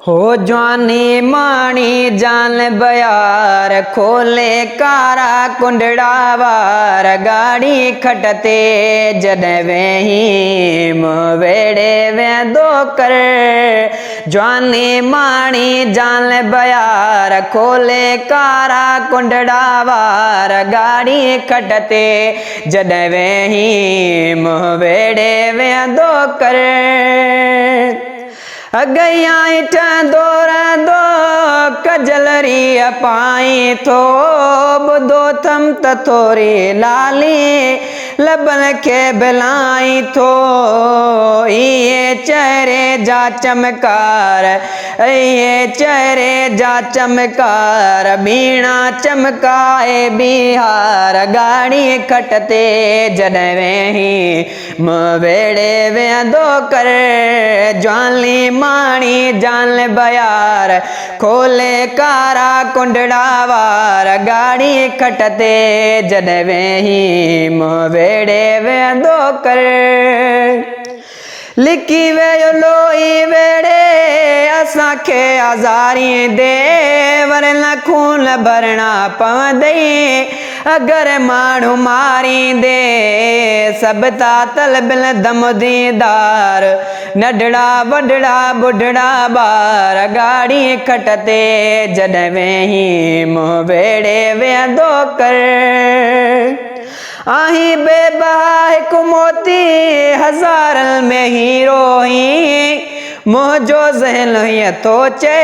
हो जवानी माणी जान बयार खोले कारा कुंडड़ा वार गाड़ी खटते जद वेही वेड़े वेंदो कर। जवानी माणी जान बयार खोले कारा कुंडड़ा वार गाड़ी खटते जद वेही वेड़े वेंदो कर। अगया दौर दो कजलरी पाई थो बुधो थम तथोरी लाली लबन के बिलाई थो। ये चेहरे जा चमकार ये चेहरे जा चमकार बीणा चमकाए बिहार गाड़ी खटते जद वेही वेड़े वेंदो कर। जवानी माणी जान बयार खोले कारा कुंडड़ा वार गाड़ी खटते जद वेही वेड़े वेंदो कर। लिखी वेयो लोई वेड़े असांखे आज़ारी दे वरन खून भरणा पवंदई अगर माण्हू मारी दे। सब ता तलबिल दम दीदार नढड़ा वढड़ा बुढ़ड़ा बार गाड़ी खटते जद वेही वेड़े वेंदो कर। आही बेबहा हिकु मोती हज़ारन में हीरो ही मुझो ज़हन हीअ तो चे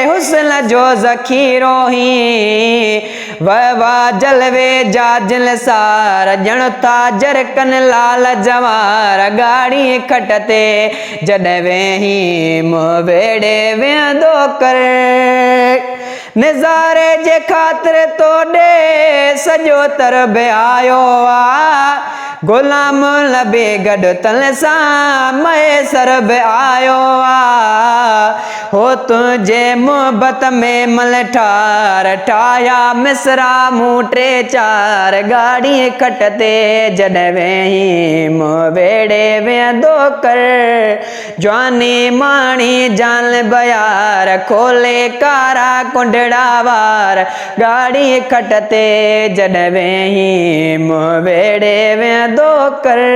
हुस्न जो ज़खीरो ही। वाह जलवे जा जिलसार ॼण था जरकन लाल जवार गाड़ी खटते जद वेही वेड़े वेंदो कर। नज़ारे जे खातिर तोड़े सॼो तरब आयो आ गुलाम लबे गॾु तल सां मैसर बि आयो आ। हो तुंहिंजे मोहबत में मलठार ठाया मिसरा मूं टे चार गाड़ी खटते जद वेही वेड़े वेंदो कर। जवानी माणी जान बयार खोले कारा कुंडड़ा वार गाड़ी खटते जद वेही वेड़े वेंदो कर।